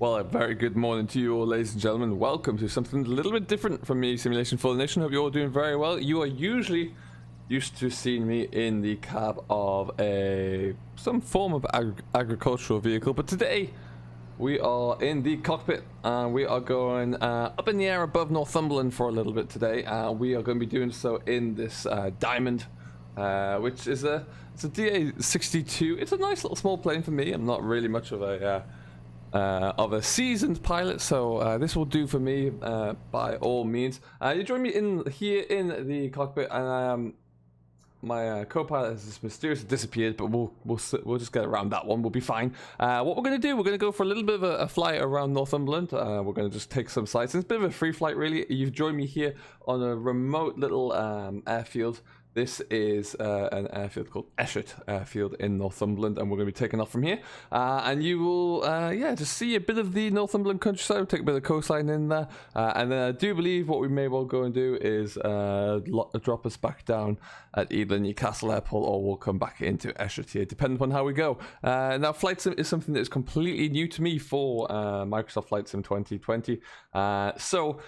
Well, a very good morning to you all, ladies and gentlemen. Welcome to something a little bit different from me, Simulation for the Nation. Hope you're all doing very well. You are usually used to seeing me in the cab of some form of agricultural vehicle, but today we are in the cockpit and we are going up in the air above Northumberland for a little bit today. We are going to be doing so in this Diamond, which is it's a DA62. It's a nice little small plane for me. I'm not really much of a seasoned pilot, so this will do for me by all means. You join me in here in the cockpit, and my co-pilot has just mysteriously disappeared, but we'll just get around that one. We'll be fine. What we're going to do, we're going to go for a little bit of a flight around Northumberland. We're going to just take some sights. It's a bit of a free flight, really. You've joined me here on a remote little airfield. This is an airfield called Eshet Airfield in Northumberland, and we're going to be taking off from here. And you will, just see a bit of the Northumberland countryside. We'll take a bit of coastline in there. And then I do believe what we may well go and do is drop us back down at either Newcastle Airport, or we'll come back into Eshet here, depending upon how we go. Now, Flight Sim is something that is completely new to me for Microsoft Flight Sim 2020. So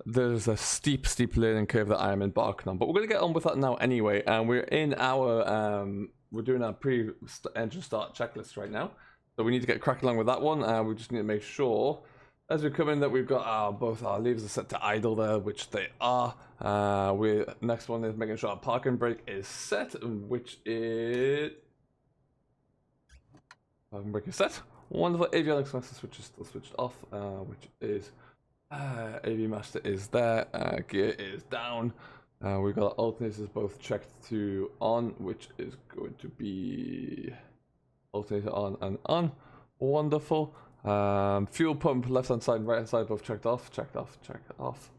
there's a steep learning curve that I am embarking on, but we're going to get on with that now anyway. And we're in our we're doing our pre-engine start checklist right now, so we need to get cracking along with that one. We just need to make sure as we come in that we've got both our levers are set to idle there, which they are. Next one is making sure our parking brake is set, which is parking brake is set. Wonderful. Avionics master switch is still switched off, which is AV master is there. Gear is down. We've got alternators both checked to on, which is going to be alternator on and on. Wonderful. Fuel pump left hand side and right hand side both checked off. Checked off.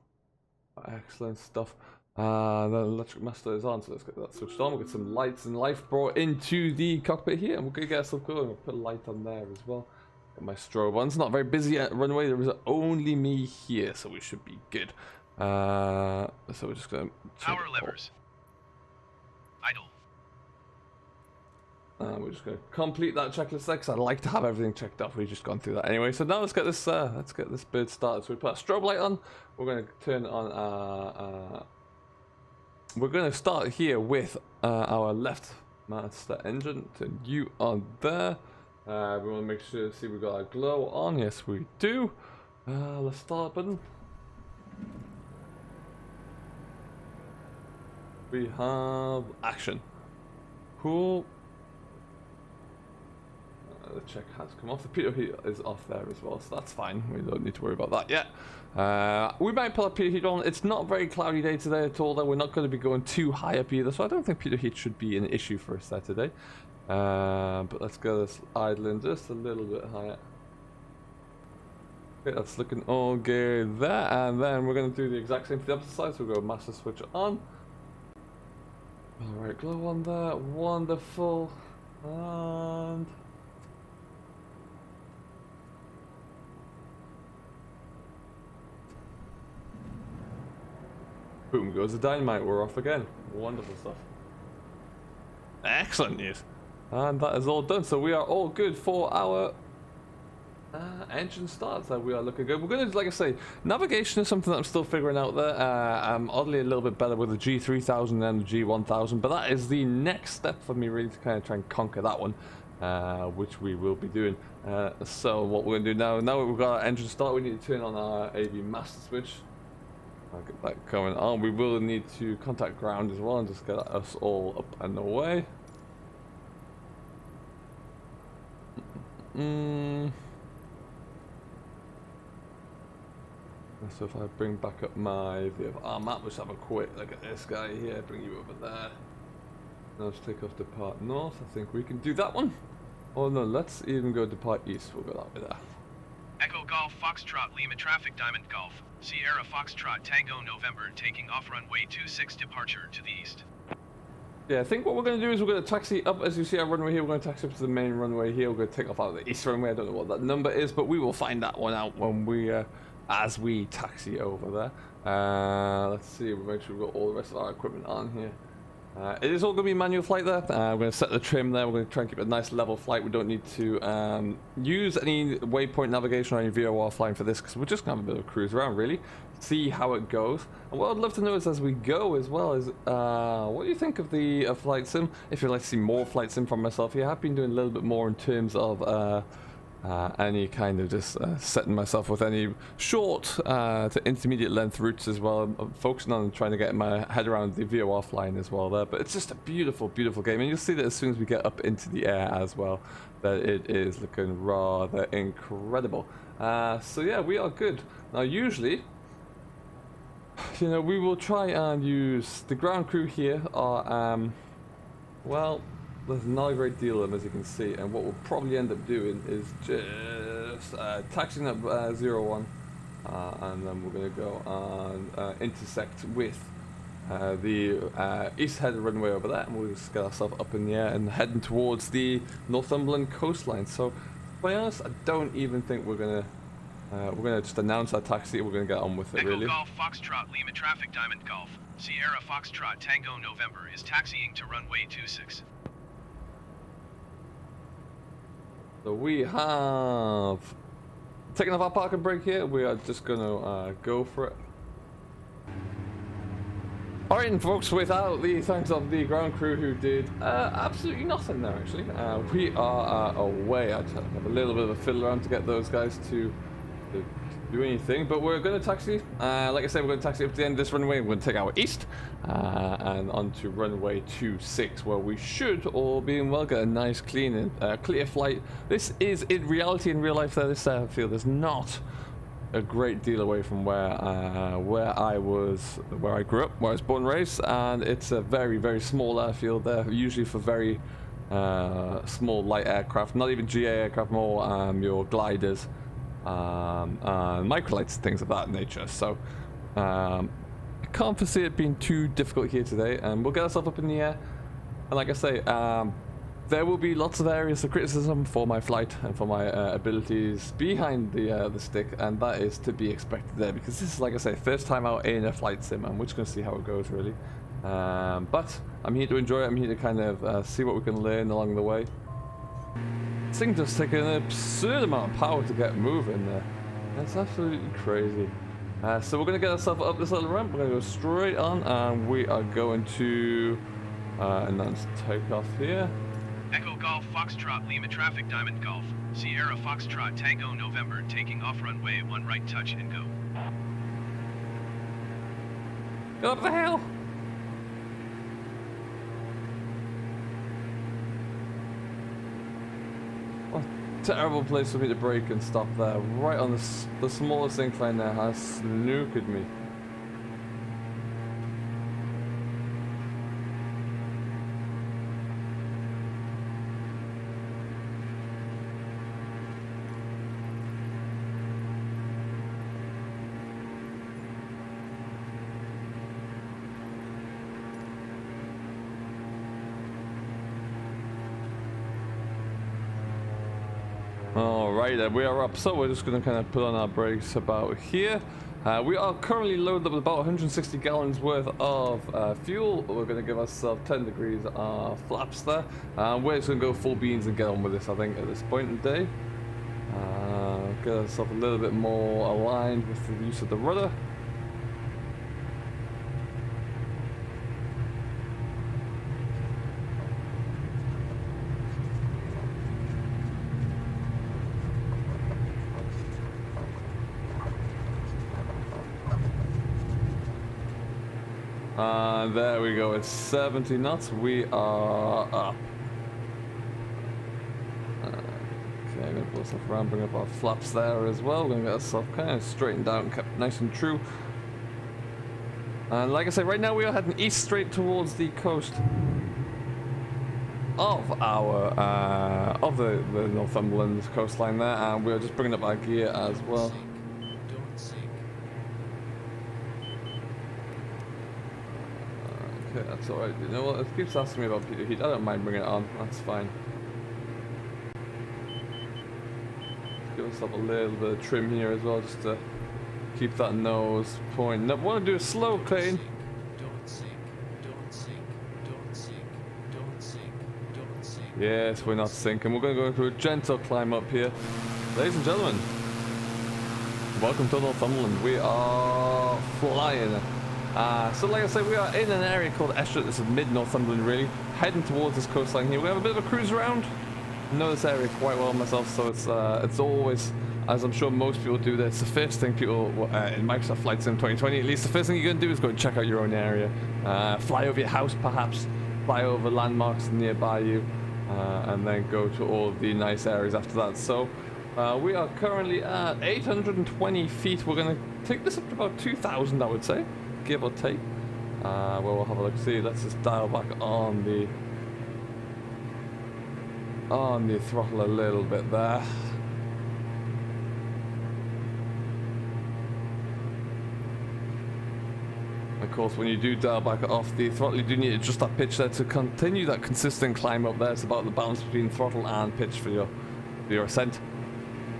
Excellent stuff. The electric master is on, so let's get that switched on. We'll get some lights and life brought into the cockpit here, and we're gonna get ourselves going. We'll put a light on there as well. Got my strobe on. It's not very busy at runway. There is only me here, so we should be good. So we're just gonna power levers. Idle. We're just gonna complete that checklist there, because I'd like to have everything checked off. We've just gone through that anyway. So now let's get this bird started. So we put a strobe light on. We're gonna turn on we're gonna start here with our left master engine. Turn you on there. We want to make sure to see we've got our glow on. Yes, we do. Let's start button. We have action. Cool. The check has come off. The pitot heat is off there as well, so that's fine. We don't need to worry about that yet. We might put a pitot heat on. It's not a very cloudy day today at all, though. We're not going to be going too high up either, so I don't think pitot heat should be an issue for us there today. But let's get this idling just a little bit higher. Okay, that's looking all good there. And then we're going to do the exact same for the opposite side. So we'll go master switch on. Alright, glow on there. Wonderful. And boom goes the dynamite. We're off again. Wonderful stuff. Excellent news. And that is all done. So we are all good for our engine start. So we are looking good. We're going to, like I say, navigation is something that I'm still figuring out there. I'm oddly a little bit better with the G3000 and the G1000, but that is the next step for me, really, to kind of try and conquer that one, which we will be doing. So what we're going to do now that we've got our engine start, we need to turn on our AV master switch. I'll get that going on. We will need to contact ground as well and just get us all up and away. So if I bring back up my VFR map, let's have a quick look at this guy here, bring you over there. Now let's take off depart north. I think we can do that one. Oh no, let's even go depart east. We'll go that way there. Echo Golf Foxtrot Lima Traffic Diamond Golf Sierra Foxtrot Tango November taking off runway 26 departure to the east. Yeah, I think what we're going to do is we're going to taxi up. As you see our runway here, we're going to taxi up to the main runway here. We're going to take off out of the east runway. I don't know what that number is, but we will find that one out when we as we taxi over there. Let's see, we'll make sure we've got all the rest of our equipment on here. It is all going to be manual flight there. We're going to set the trim there. We're going to try and keep a nice level flight. We don't need to use any waypoint navigation or any VOR flying for this because we're just going to have a bit of a cruise around, really. See how it goes. And what I'd love to know is as we go as well is what do you think of the flight sim? If you'd like to see more flight sim from myself here, I have been doing a little bit more in terms of any kind of just setting myself with any short to intermediate length routes as well. I'm focusing on trying to get my head around the VOR flying as well there, but it's just a beautiful, beautiful game, and you'll see that as soon as we get up into the air as well, that it is looking rather incredible. So yeah, we are good. Now usually, you know, we will try and use the ground crew here are well, there's not a great deal of them, as you can see, and what we'll probably end up doing is just taxiing up 01, and then we're going to go and intersect with the east head runway over there, and we'll just get ourselves up in the air and heading towards the Northumberland coastline. So, to be honest, I don't even think we're going to just announce our taxi. We're going to get on with it, really. Echo Golf Foxtrot Lima Traffic Diamond Golf Sierra Foxtrot Tango November is taxiing to runway 26. So we have taken off our parking brake here. We are just going to go for it. Alright, and folks, without the thanks of the ground crew who did absolutely nothing there, actually, we are away. I just have a little bit of a fiddle around to get those guys to do anything, but we're going to taxi. Like I said, we're going to taxi up to the end of this runway. We're going to take our east and onto runway 26, where we should, all being well, get a nice, clean and clear flight. This is in reality, in real life, there. This airfield is not a great deal away from where I grew up, where I was born and raised, and it's a very, very small airfield there, usually for very small light aircraft, not even GA aircraft, more your gliders. Microlights, things of that nature. So I can't foresee it being too difficult here today, and we'll get ourselves up in the air. And like I say, there will be lots of areas of criticism for my flight and for my abilities behind the stick, and that is to be expected there, because this is, like I say, first time out in a flight sim, and we're just going to see how it goes, really. But I'm here to enjoy it. I'm here to kind of see what we can learn along the way. This thing does take an absurd amount of power to get moving there. That's absolutely crazy. So we're going to get ourselves up this little ramp. We're going to go straight on, and we are going to announce takeoff here. Echo Golf Foxtrot Lima Traffic Diamond Golf Sierra Foxtrot Tango November taking off runway 1 right touch and go. What the hell? What a terrible place for me to brake and stop there. Right on the smallest incline there has snookered me. Alright, we are up, so we're just going to kind of put on our brakes about here. We are currently loaded up with about 160 gallons worth of fuel. We're going to give ourselves 10 degrees flaps there. We're just going to go full beans and get on with this, I think, at this point in the day. Get ourselves a little bit more aligned with the use of the rudder. There we go, it's 70 knots, we are up. Okay, I'm going to pull ourselves around, bring up our flaps there as well. We're going to get ourselves kind of straightened out and kept nice and true. And like I say, right now we are heading east straight towards the coast of our, the Northumberland coastline there, and we're just bringing up our gear as well. Okay, that's alright. You know what? It keeps asking me about Peter Heat. I don't mind bringing it on. That's fine. Let's give ourselves a little bit of trim here as well, just to keep that nose point. Now, want to do a slow clean. Yes, we're not sinking. We're going to go through a gentle climb up here. Ladies and gentlemen, welcome to Northumberland. We are flying. So like I said, we are in an area called Esher. This is mid-Northumberland, really. Heading towards this coastline here. We have a bit of a cruise around. I know this area quite well myself, so it's always, as I'm sure most people do, that's the first thing people in Microsoft Flight Sim 2020, at least the first thing you're going to do is go and check out your own area. Fly over your house, perhaps. Fly over landmarks nearby you. And then go to all of the nice areas after that. So we are currently at 820 feet. We're going to take this up to about 2,000, I would say, give or take. Well, we'll have a look. See, let's just dial back on the throttle a little bit there. Of course, when you do dial back off the throttle, you do need to adjust that pitch there to continue that consistent climb up there. It's about the balance between throttle and pitch for your ascent.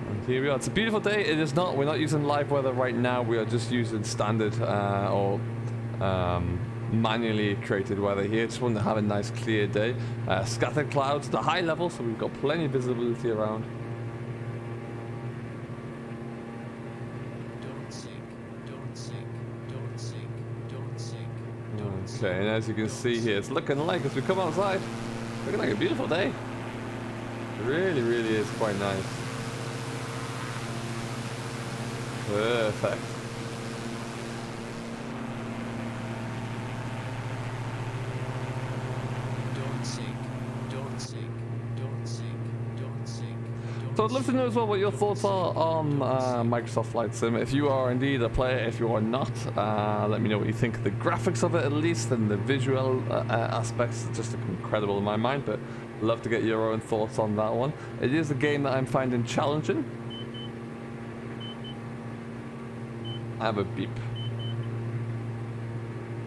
And here we are. It's a beautiful day. It is not. We're not using live weather right now. We are just using standard or manually created weather here. Just want to have a nice clear day. Scattered clouds at a high level, so we've got plenty of visibility around. Okay, and as you can see here, it's looking like, as we come outside, looking like a beautiful day. It really, really is quite nice. Perfect. So I'd love to know as well what your thoughts are on Microsoft Flight Sim. If you are indeed a player, if you are not, let me know what you think of the graphics of it at least, and the visual aspects. Just incredible in my mind, but love to get your own thoughts on that one. It is a game that I'm finding challenging. I have a beep.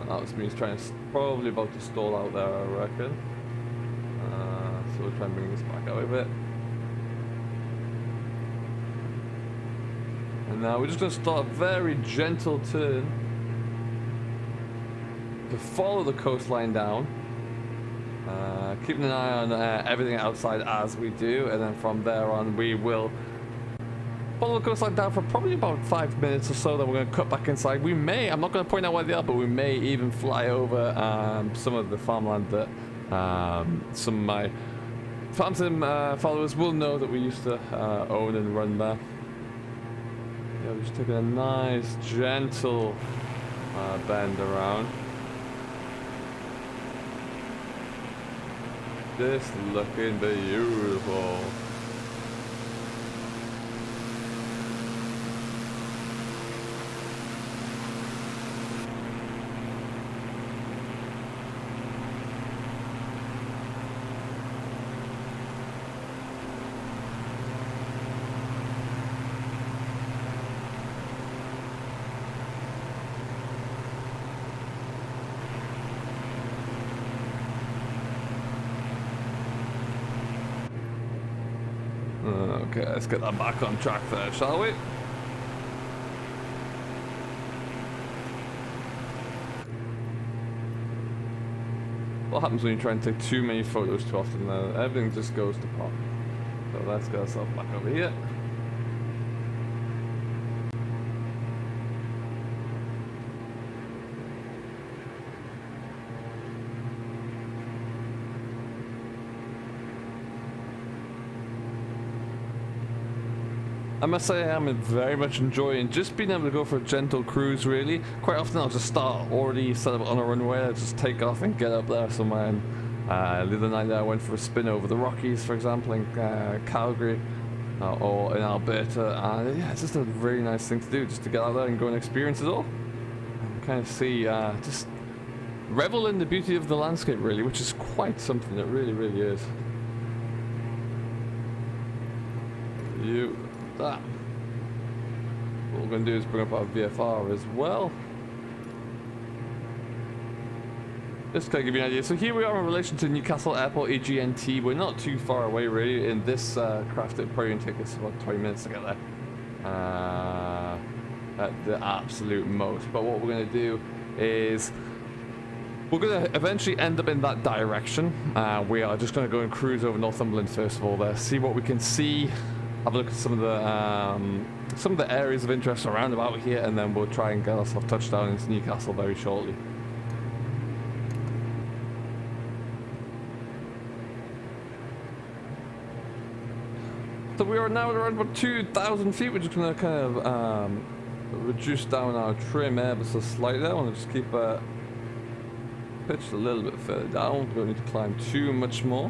That was me trying to, probably about to stall out there, I reckon. So we'll try and bring this back out a bit. And now we're just going to start a very gentle turn to follow the coastline down, keeping an eye on everything outside as we do, and then from there on we will follow the coastline down for probably about 5 minutes or so. Then we're going to cut back inside. We may, I'm not going to point out where they are, but we may even fly over some of the farmland that some of my Farm Sim followers will know that we used to own and run there. Yeah, we're just taking a nice, gentle bend around. This looking beautiful. Okay, let's get that back on track there, shall we? What happens when you try and take too many photos too often? Everything just goes to pot. So let's get ourselves back over here. I must say I'm very much enjoying just being able to go for a gentle cruise, really. Quite often I'll just start already set up on a runway, I'll just take off and get up there somewhere. And the other night I went for a spin over the Rockies, for example, in Calgary or in Alberta. And yeah, it's just a really nice thing to do, just to get out there and go and experience it all. And kind of see, just revel in the beauty of the landscape, really, which is quite something. It really, really is. That. What we're going to do is bring up our VFR as well. Just to give you an idea. So here we are in relation to Newcastle Airport EGNT. We're not too far away, really. In this craft, it probably going to take us about 20 minutes to get there. At the absolute most. But what we're going to do is We're going to eventually end up in that direction. We are just going to go and cruise over Northumberland first of all there, see what we can see, have a look at some of the areas of interest around about here, and then we'll try and get ourselves touchdown into Newcastle very shortly. So we are now at around about 2,000 feet. We're just going to kind of reduce down our trim ever so slightly. I want to just keep pitched a little bit further down. We don't need to climb too much more.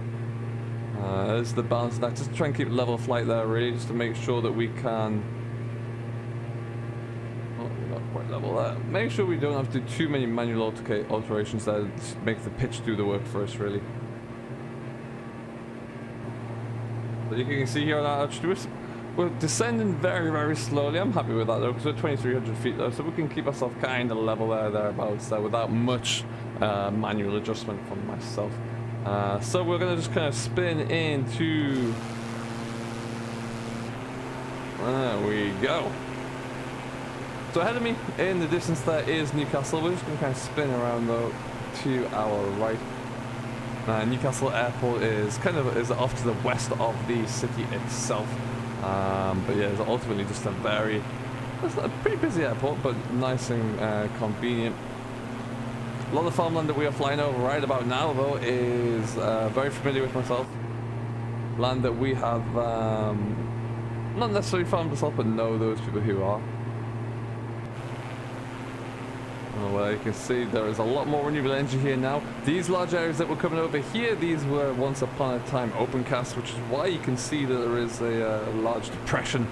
There's the balance now. Just try and keep level flight there, really, just to make sure that we can. Oh, we're not quite level there. Make sure we don't have to do too many manual alterations there. Just make the pitch do the work for us, really. But you can see here on our altitude, we're descending very, very slowly. I'm happy with that though, because we're 2,300 feet though, so we can keep ourselves kind of level thereabouts there without much manual adjustment from myself. So we're going to just kind of spin into. There we go. So ahead of me in the distance there is Newcastle. We're just going to kind of spin around though to our right. Newcastle Airport is off to the west of the city itself. But yeah, it's ultimately just it's a pretty busy airport, but nice and convenient. A lot of farmland that we are flying over right about now, though, is very familiar with myself. Land that we have not necessarily farmed ourselves, but know those people who are. Well, you can see there is a lot more renewable energy here now. These large areas that were coming over here, these were once upon a time open cast, which is why you can see that there is a large depression.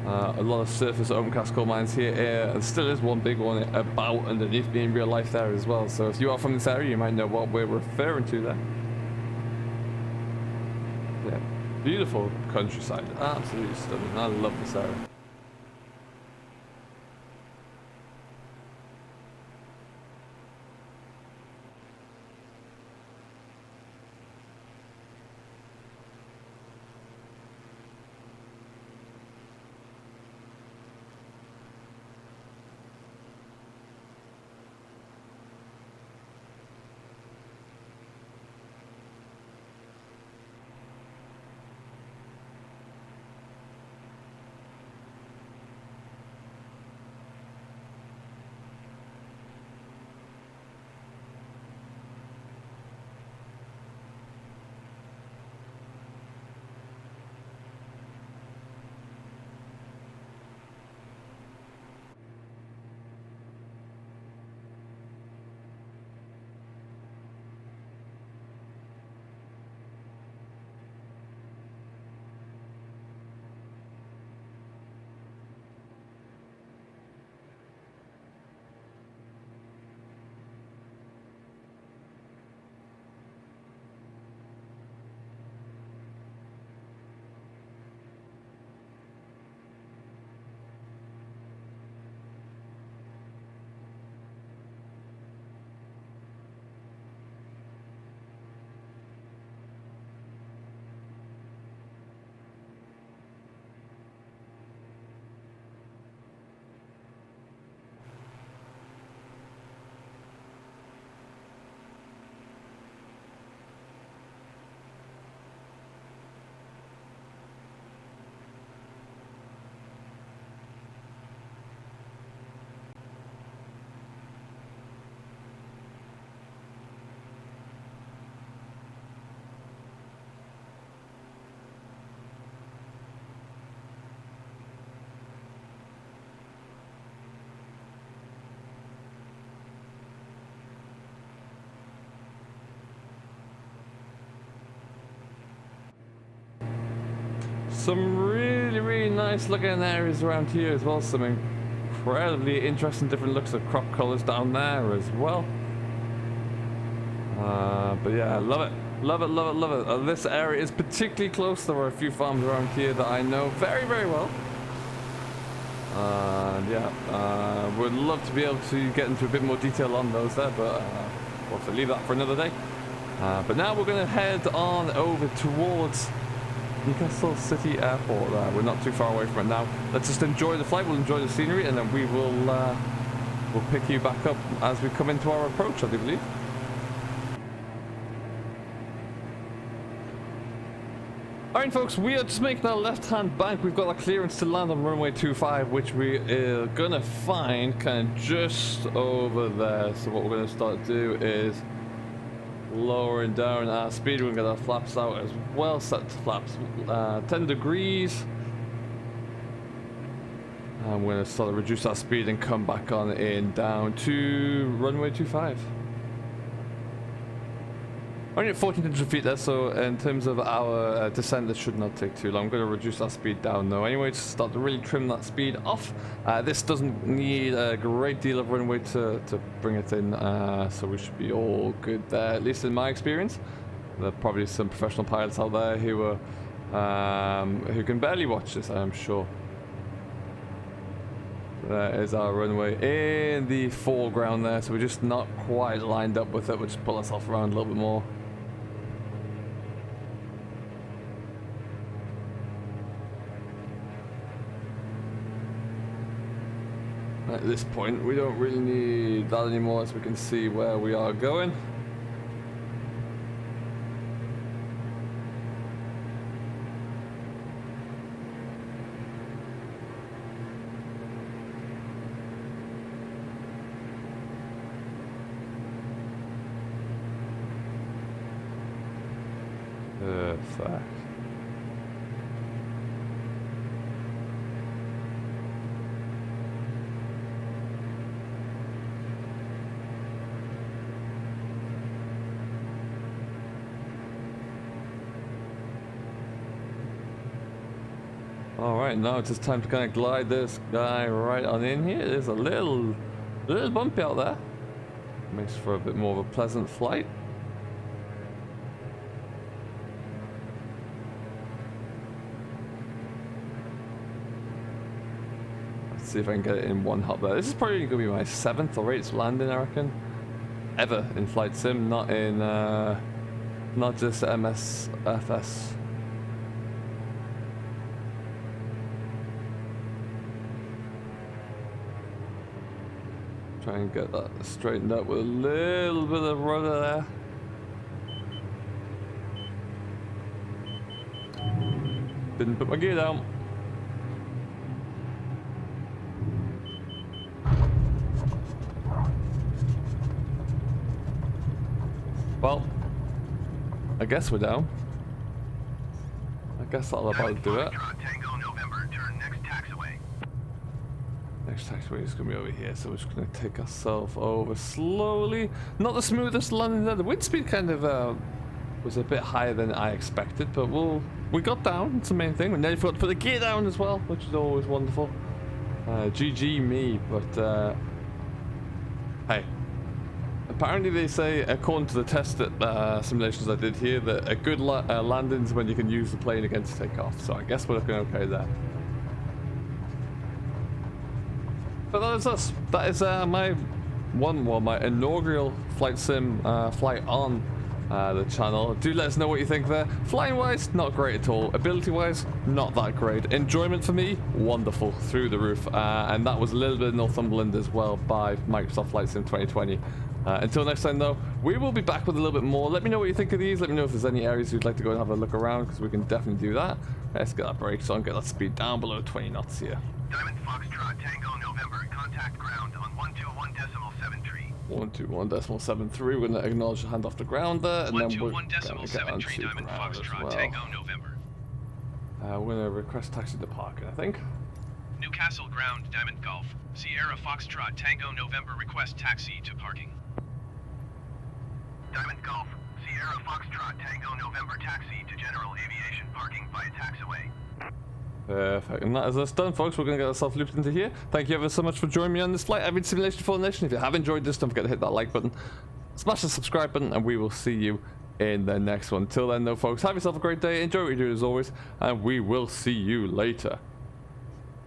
A lot of surface open cast coal mines here. There still is one big one about underneath me in real life there as well. So if you are from this area, you might know what we're referring to there. Yeah, beautiful countryside, absolutely stunning. I love this area. Some really nice looking areas around here as well. Some incredibly interesting different looks of crop colors down there as well. But yeah, love it. This area is particularly close. There are a few farms around here that I know very well. Yeah, would love to be able to get into a bit more detail on those there, but we'll have to leave that for another day. But now we're going to head on over towards Newcastle City Airport. We're not too far away from it now. Let's just enjoy the flight, we'll enjoy the scenery, and then we will we'll pick you back up as we come into our approach, I do believe. Alright folks, we are just making our left-hand bank. We've got our clearance to land on runway 25, which we are gonna find kind of just over there. So what we're gonna start to do is lowering down our speed. We're gonna get our flaps out as well, set to flaps 10 degrees. And we're gonna sort of reduce our speed and come back on in down to runway 25. Only at 1400 feet there, so in terms of our descent, this should not take too long. I'm going to reduce our speed down though anyway to start to really trim that speed off. This doesn't need a great deal of runway to bring it in, so we should be all good there, at least in my experience. There are probably some professional pilots out there who can barely watch this, I'm sure. There is our runway in the foreground there, so we're just not quite lined up with it. We'll just pull ourselves around a little bit more. At this point, we don't really need that anymore, as we can see where we are going. Perfect. Alright, now it's just time to kind of glide this guy right on in here. There's a little bumpy out there. Makes for a bit more of a pleasant flight. Let's see if I can get it in one hop there. This is probably going to be my 7th or 8th landing, I reckon, ever in Flight Sim, not in, not just MSFS. Try and get that straightened up with a little bit of rudder there. Didn't put my gear down. Well, I guess we're down. I guess that'll about do it. Next taxiway is going to be over here, so we're just going to take ourselves over slowly. Not the smoothest landing there. The wind speed kind of was a bit higher than I expected, but we got down. It's the main thing. We nearly forgot to put the gear down as well, which is always wonderful. GG me, but hey. Apparently they say, according to the test simulations I did here, that a good landing is when you can use the plane against takeoff. So I guess we're looking okay there. But that is us. That is my inaugural Flight Sim flight on the channel. Do let us know what you think there. Flying wise, not great at all. Ability wise, not that great. Enjoyment for me, wonderful, through the roof. And that was a little bit of Northumberland as well by Microsoft Flight Sim 2020. Until next time though, we will be back with a little bit more. Let me know what you think of these. Let me know if there's any areas you'd like to go and have a look around, because we can definitely do that. Let's get that brakes on, get that speed down below 20 knots here. Diamond Foxtrot Tango November, contact ground on 121.73. 121.73. We're going to acknowledge the handoff to ground there, and then we're going to get onto Diamond Foxtrot well. Tango November. We're going to request taxi to parking, I think. Newcastle ground, Diamond Golf. Sierra Foxtrot Tango November, request taxi to parking. Diamond Golf. Sierra Foxtrot Tango November, taxi to general aviation parking via taxiway. Perfect, and that is us done, folks. We're going to get ourselves looped into here. Thank you ever so much for joining me on this flight. I've been Simulation Fallen Nation. If you have enjoyed this, don't forget to hit that like button, smash the subscribe button, and we will see you in the next one. Till then though, folks, have yourself a great day, enjoy what you do as always, and we will see you later.